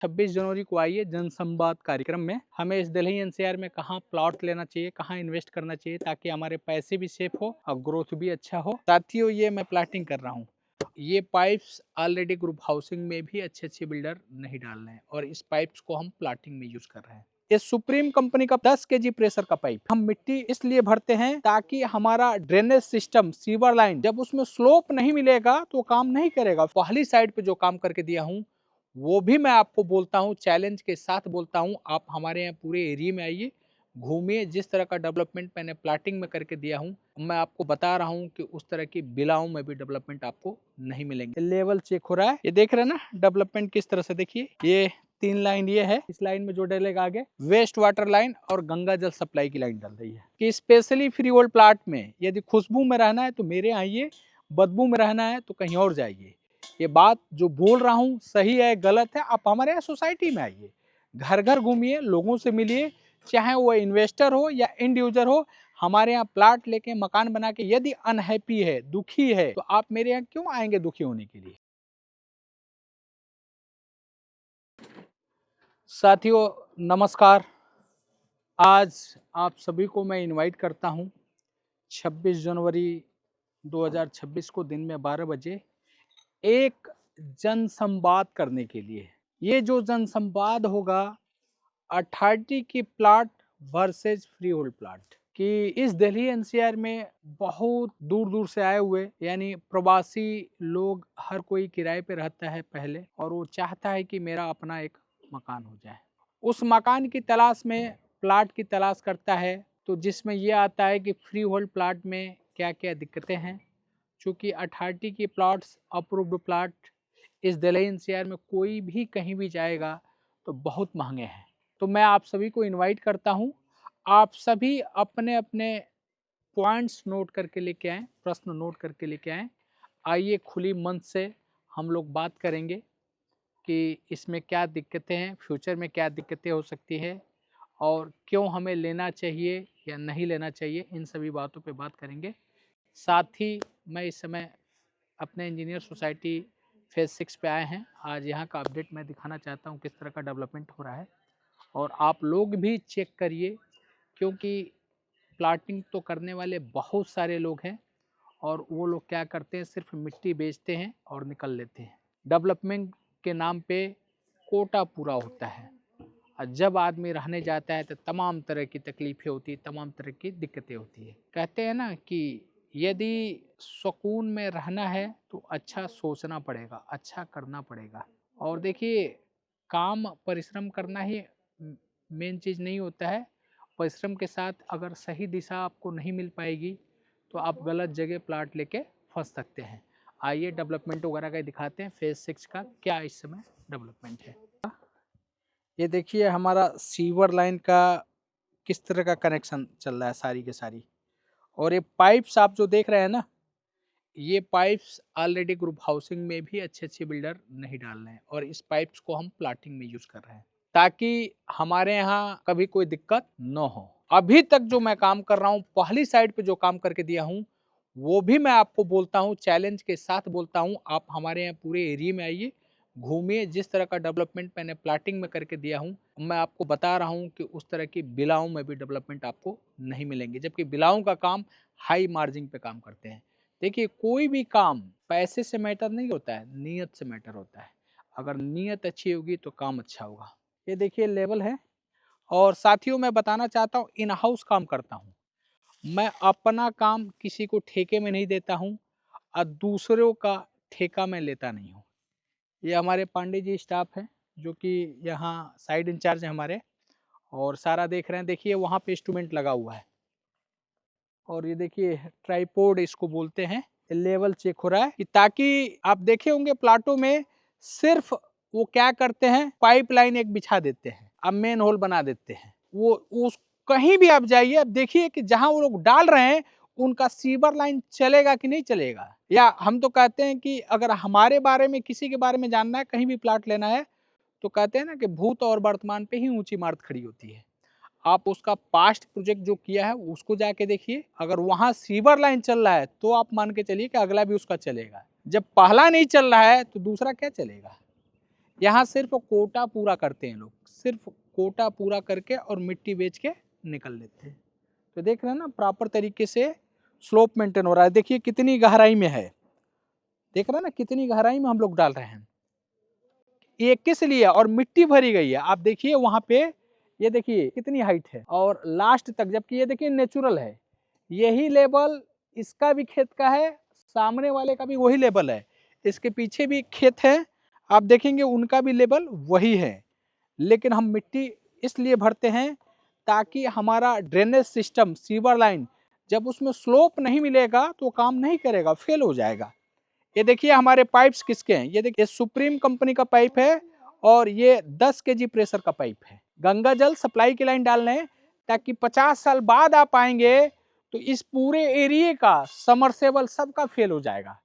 26 जनवरी को आइए जनसंवाद कार्यक्रम में। हमें इस दिल्ली एनसीआर में कहाँ प्लॉट लेना चाहिए, कहाँ इन्वेस्ट करना चाहिए ताकि हमारे पैसे भी सेफ हो और ग्रोथ भी अच्छा हो। साथियों, ये मैं प्लाटिंग कर रहा हूँ। ये पाइप्स ऑलरेडी ग्रुप हाउसिंग में भी अच्छे बिल्डर नहीं डाल रहे हैं और इस पाइप्स को हम प्लाटिंग में यूज कर रहे हैं। ये सुप्रीम कंपनी का 10 केजी प्रेशर का पाइप हम मिट्टी इसलिए भरते हैं ताकि हमारा ड्रेनेज सिस्टम, सीवर लाइन, जब उसमें स्लोप नहीं मिलेगा तो काम नहीं करेगा। पहली साइड पे जो काम करके दिया हूँ वो भी मैं आपको बोलता हूँ, चैलेंज के साथ बोलता हूँ, आप हमारे यहाँ पूरे एरिया में आइए, घूमिए। जिस तरह का डेवलपमेंट मैंने प्लाटिंग में करके दिया हूँ, मैं आपको बता रहा हूँ कि उस तरह की बिलाओं में भी डेवलपमेंट आपको नहीं मिलेंगे। लेवल चेक हो रहा है, ये देख रहे हैं ना डेवलपमेंट किस तरह से। देखिए ये 3 लाइन ये है, इस लाइन में जो डलेगा आगे वेस्ट वाटर लाइन और गंगा जल सप्लाई की लाइन डल रही है कि स्पेशली फ्री होल्ड प्लाट में यदि खुशबू में रहना है तो मेरे आइए, बदबू में रहना है तो कहीं और जाइए। ये बात जो बोल रहा हूँ सही है गलत है, आप हमारे यहाँ सोसाइटी में आइए, घर घर घूमिए, लोगों से मिलिए, चाहे वो इन्वेस्टर हो या इंडिविजुअल हो। हमारे यहाँ प्लाट लेके, मकान बना के यदि अनहैप्पी है, दुखी है, तो आप मेरे यहाँ क्यों आएंगे दुखी होने के लिए। साथियों नमस्कार, आज आप सभी को मैं इनवाइट करता हूँ 26 जनवरी 2026 को दिन में 12 बजे एक जनसंवाद करने के लिए। ये जो जनसंवाद होगा अथॉरिटी की plot versus free hold plot कि इस दिल्ली एनसीआर में बहुत दूर दूर से आए हुए यानी प्रवासी लोग, हर कोई किराए पे रहता है पहले, और वो चाहता है कि मेरा अपना एक मकान हो जाए। उस मकान की तलाश में प्लाट की तलाश करता है, तो जिसमें ये आता है कि फ्री होल्ड प्लाट में क्या क्या दिक्कतें हैं। चूँकि अथॉरिटी की प्लाट्स, अप्रूव्ड प्लाट इस दिल्ली एनसीआर में कोई भी कहीं भी जाएगा तो बहुत महंगे हैं। तो मैं आप सभी को इनवाइट करता हूं, आप सभी अपने अपने पॉइंट्स नोट करके लेके आएँ, प्रश्न नोट करके लेके आएँ। आइए खुली मन से हम लोग बात करेंगे कि इसमें क्या दिक्कतें हैं, फ्यूचर में क्या दिक्कतें हो सकती है और क्यों हमें लेना चाहिए या नहीं लेना चाहिए, इन सभी बातों पे बात करेंगे। साथ ही मैं इस समय अपने इंजीनियर सोसाइटी फेज़ 6 पे आए हैं। आज यहाँ का अपडेट मैं दिखाना चाहता हूँ किस तरह का डेवलपमेंट हो रहा है, और आप लोग भी चेक करिए क्योंकि प्लाटिंग तो करने वाले बहुत सारे लोग हैं और वो लोग क्या करते हैं, सिर्फ मिट्टी बेचते हैं और निकल लेते हैं। डेवलपमेंट के नाम पे कोटा पूरा होता है और जब आदमी रहने जाता है तो तमाम तरह की तकलीफ़ें होती है, तमाम तरह की दिक्कतें होती है। कहते हैं ना कि यदि सुकून में रहना है तो अच्छा सोचना पड़ेगा, अच्छा करना पड़ेगा। और देखिए, काम परिश्रम करना ही मेन चीज़ नहीं होता है। परिश्रम के साथ अगर सही दिशा आपको नहीं मिल पाएगी तो आप गलत जगह प्लाट लेके फंस सकते हैं। आइए डेवलपमेंट वगैरह का दिखाते हैं, फेज़ 6 का क्या इस समय डेवलपमेंट है। ये देखिए हमारा सीवर लाइन का किस तरह का कनेक्शन चल रहा है सारी के सारी, और ये पाइप्स आप जो देख रहे हैं ना, ये पाइप्स ऑलरेडी ग्रुप हाउसिंग में भी अच्छे बिल्डर नहीं डाल रहे हैं और इस पाइप्स को हम प्लाटिंग में यूज कर रहे हैं ताकि हमारे यहाँ कभी कोई दिक्कत न हो। अभी तक जो मैं काम कर रहा हूँ, पहली साइड पे जो काम करके दिया हूँ, वो भी मैं आपको बोलता हूँ, चैलेंज के साथ बोलता हूँ, आप हमारे यहाँ पूरे एरिया में आइए, घूमिए। जिस तरह का डेवलपमेंट मैंने प्लाटिंग में करके दिया हूँ, मैं आपको बता रहा हूँ कि उस तरह की बिलाओं में भी डेवलपमेंट आपको नहीं मिलेंगे, जबकि बिलाओं का काम हाई मार्जिन पे काम करते हैं। देखिए, कोई भी काम पैसे से मैटर नहीं होता है, नीयत से मैटर होता है। अगर नीयत अच्छी होगी तो काम अच्छा होगा। ये देखिए लेवल है। और साथियों मैं बताना चाहता हूँ, इन हाउस काम करता हूँ मैं, अपना काम किसी को ठेके में नहीं देता हूँ और दूसरों का ठेका मैं लेता नहीं हूँ। ये हमारे पांडे जी स्टाफ है जो कि यहाँ साइड इंचार्ज है हमारे, और सारा देख रहे हैं। देखिए वहाँ पे इंस्ट्रूमेंट लगा हुआ है, और ये देखिए ट्राइपोड इसको बोलते हैं। लेवल चेक हो रहा है कि ताकि आप देखे होंगे प्लाटों में सिर्फ वो क्या करते हैं, पाइपलाइन एक बिछा देते हैं, अब मेन होल बना देते हैं। वो उस कहीं भी आप जाइए, अब देखिए कि जहां वो लोग डाल रहे हैं उनका सीवर लाइन चलेगा कि नहीं चलेगा। या हम तो कहते हैं कि अगर हमारे बारे में, किसी के बारे में जानना है, कहीं भी प्लाट लेना है, तो कहते हैं ना कि भूत और वर्तमान पे ही ऊंची इमारत खड़ी होती है। आप उसका पास्ट प्रोजेक्ट जो किया है उसको जाके देखिए, अगर वहां सीवर लाइन चल रहा है तो आप मान के चलिए कि अगला भी उसका चलेगा। जब पहला नहीं चल रहा है तो दूसरा क्या चलेगा। यहाँ सिर्फ कोटा पूरा करते हैं लोग, सिर्फ कोटा पूरा करके और मिट्टी बेच के निकल लेते हैं। तो देख रहे हैं ना, प्रॉपर तरीके से स्लोप मेंटेन हो रहा है। देखिए कितनी गहराई में है, देख रहे हैं ना कितनी गहराई में हम लोग डाल रहे हैं। ये किस लिए, और मिट्टी भरी गई है, आप देखिए वहां पे, ये देखिए कितनी हाइट है और लास्ट तक, जबकि ये देखिए नेचुरल है। यही लेवल इसका भी खेत का है, सामने वाले का भी वही लेवल है, इसके पीछे भी खेत है, आप देखेंगे उनका भी लेवल वही है। लेकिन हम मिट्टी इसलिए भरते हैं ताकि हमारा ड्रेनेज सिस्टम, सीवर लाइन, जब उसमें स्लोप नहीं मिलेगा तो काम नहीं करेगा, फेल हो जाएगा। ये देखिए हमारे पाइप्स किसके हैं, ये देखिए सुप्रीम कंपनी का पाइप है और ये 10 केजी प्रेशर का पाइप है। गंगा जल सप्लाई की लाइन डाल रहे हैं ताकि 50 साल बाद आप आएंगे तो इस पूरे एरिया का समरसेबल सबका फेल हो जाएगा।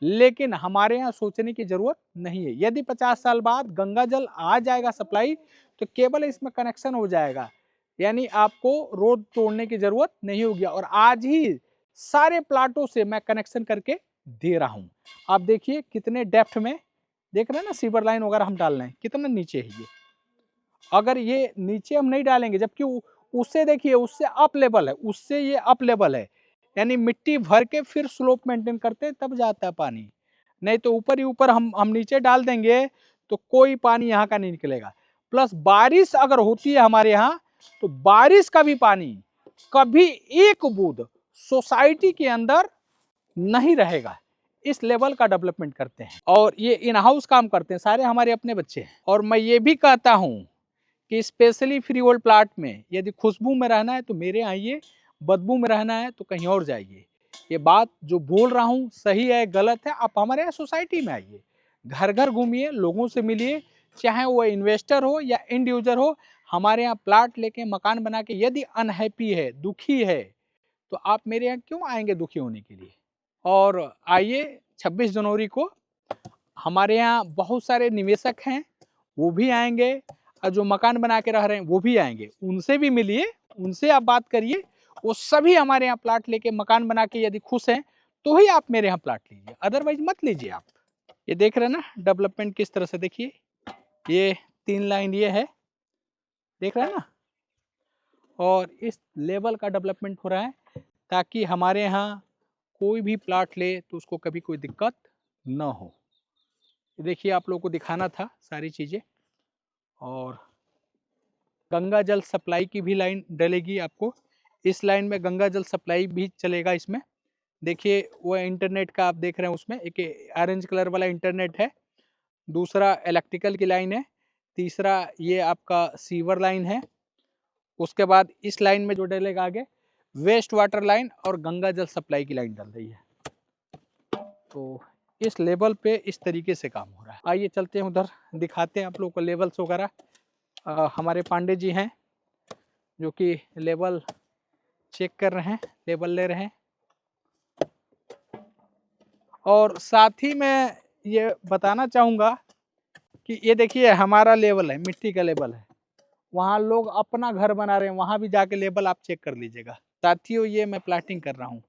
लेकिन हमारे यहाँ सोचने की जरूरत नहीं है। यदि 50 साल बाद गंगा जल आ जाएगा सप्लाई तो केवल इसमें कनेक्शन हो जाएगा, यानी आपको रोड तोड़ने की जरूरत नहीं होगी। और आज ही सारे प्लाटों से मैं कनेक्शन करके दे रहा हूं। आप देखिए कितने डेप्थ में, देख रहे हैं ना, सीवर लाइन वगैरह हम डाल रहे हैं, कितना नीचे है ये। अगर ये नीचे हम नहीं डालेंगे, जबकि उससे देखिए, उससे अप लेवल है, उससे ये अप लेवल है, यानी मिट्टी भर के फिर स्लोप मेंटेन करते हैं तब जाता है पानी। नहीं तो ऊपर ही ऊपर हम नीचे डाल देंगे तो कोई पानी यहाँ का नहीं निकलेगा। प्लस बारिश अगर होती है हमारे यहाँ तो बारिश का भी पानी कभी एक बूंद सोसाइटी के अंदर नहीं रहेगा। इस लेवल का डेवलपमेंट करते हैं और ये इन हाउस काम करते हैं, सारे हमारे अपने बच्चे हैं। और मैं ये भी कहता हूँ कि स्पेशली फ्री होल्ड प्लाट में यदि खुशबू में रहना है तो मेरे आइए, बदबू में रहना है तो कहीं और जाइए। ये बात जो बोल रहा हूँ सही है गलत है, आप हमारे यहाँ सोसाइटी में आइए, घर घर घूमिए, लोगों से मिलिए, चाहे वो इन्वेस्टर हो या इंड यूजर हो। हमारे यहाँ प्लाट लेके मकान बना के यदि अनहैप्पी है, दुखी है, तो आप मेरे यहाँ क्यों आएंगे दुखी होने के लिए। और आइए 26 जनवरी को हमारे यहाँ बहुत सारे निवेशक हैं, वो भी आएंगे, और जो मकान बना के रह रहे हैं वो भी आएंगे, उनसे भी मिलिए, उनसे आप बात करिए। वो सभी हमारे यहाँ प्लाट लेके मकान बना के यदि खुश हैं तो ही आप मेरे यहाँ प्लाट लीजिए, अदरवाइज मत लीजिए आप। ये देख रहे हैं ना डेवलपमेंट किस तरह से, देखिए ये 3 लाइन ये है, देख रहे हैं ना, और इस लेवल का डेवलपमेंट हो रहा है ताकि हमारे यहाँ कोई भी प्लाट ले तो उसको कभी कोई दिक्कत न हो। देखिए आप लोगों को दिखाना था सारी चीज़ें। और गंगा जल सप्लाई की भी लाइन डलेगी आपको, इस लाइन में गंगा जल सप्लाई भी चलेगा इसमें। देखिए वो इंटरनेट का आप देख रहे हैं, उसमें एक ऑरेंज कलर वाला इंटरनेट है, दूसरा इलेक्ट्रिकल की लाइन है, तीसरा ये आपका सीवर लाइन है। उसके बाद इस लाइन में जो डलेगा आगे वेस्ट वाटर लाइन और गंगा जल सप्लाई की लाइन डल रही है। तो इस लेवल पे इस तरीके से काम हो रहा है। आइए चलते हैं उधर, दिखाते हैं आप लोगों को लेवल्स वगैरह। हमारे पांडे जी हैं जो कि लेवल चेक कर रहे हैं, लेवल ले रहे हैं। और साथ ही मैं ये बताना चाहूँगा कि ये देखिए हमारा लेवल है, मिट्टी का लेवल है, वहाँ लोग अपना घर बना रहे हैं, वहाँ भी जाके लेवल आप चेक कर लीजिएगा। साथियों ये मैं प्लाटिंग कर रहा हूँ।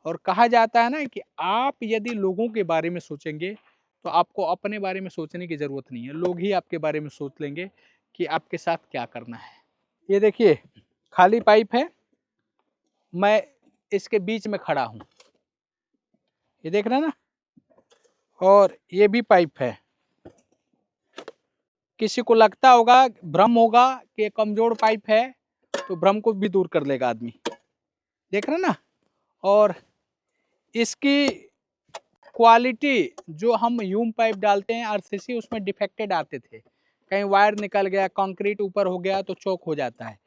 और कहा जाता है ना कि आप यदि लोगों के बारे में सोचेंगे तो आपको अपने बारे में सोचने की ज़रूरत नहीं है, लोग ही आपके बारे में सोच लेंगे कि आपके साथ क्या करना है। ये देखिए खाली पाइप है, मैं इसके बीच में खड़ा हूँ, ये देख रहे हैं ना, और ये भी पाइप है। किसी को लगता होगा, भ्रम होगा कि ये कमजोर पाइप है, तो भ्रम को भी दूर कर लेगा आदमी, देख रहे हैं ना। और इसकी क्वालिटी, जो हम यूम पाइप डालते हैं आरसीसी, उसमें डिफेक्टेड आते थे, कहीं वायर निकल गया, कंक्रीट ऊपर हो गया तो चौक हो जाता है।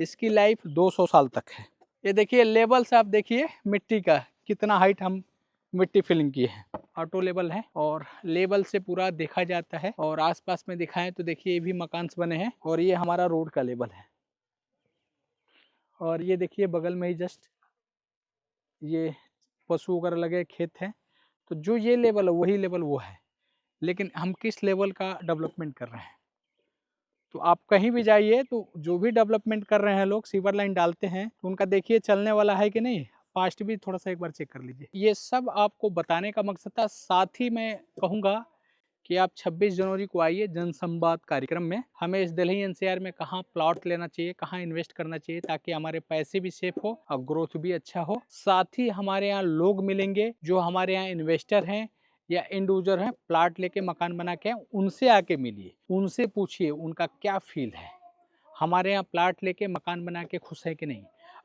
इसकी लाइफ 200 साल तक है। ये देखिए लेवल से आप देखिए मिट्टी का कितना हाइट हम मिट्टी फिलिंग की है, ऑटो लेवल है और लेवल से पूरा देखा जाता है। और आसपास में दिखाएं तो देखिए ये भी मकान बने हैं और ये हमारा रोड का लेवल है। और ये देखिए बगल में ही जस्ट ये पशु वगैरह लगे खेत हैं, तो जो ये लेवल है वही लेवल वो है। लेकिन हम किस लेवल का डेवलपमेंट कर रहे हैं, तो आप कहीं भी जाइए तो जो भी डेवलपमेंट कर रहे हैं लोग, सीवर लाइन डालते हैं तो उनका देखिए चलने वाला है कि नहीं, फास्ट भी थोड़ा सा एक बार चेक कर लीजिए। ये सब आपको बताने का मकसद था। साथ ही मैं कहूँगा कि आप 26 जनवरी को आइए जनसंवाद कार्यक्रम में। हमें इस दिल्ली एनसीआर में कहाँ प्लॉट लेना चाहिए, कहाँ इन्वेस्ट करना चाहिए, ताकि हमारे पैसे भी सेफ हो और ग्रोथ भी अच्छा हो। साथ ही हमारे यहाँ लोग मिलेंगे जो हमारे यहाँ इन्वेस्टर हैं या एंड यूजर हैं, प्लॉट लेके मकान बना के, उनसे आके मिलिए, उनसे पूछिए उनका क्या फील है, हमारे यहाँ प्लॉट लेके मकान बना के खुश है कि नहीं।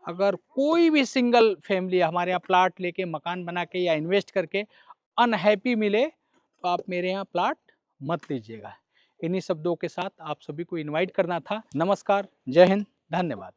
अगर कोई भी सिंगल फैमिली हमारे यहाँ प्लॉट लेके मकान बना के या इन्वेस्ट करके अनहैप्पी मिले तो आप मेरे यहाँ प्लॉट मत लीजिएगा। इन्हीं शब्दों के साथ आप सभी को इनवाइट करना था। नमस्कार, जय हिंद, धन्यवाद।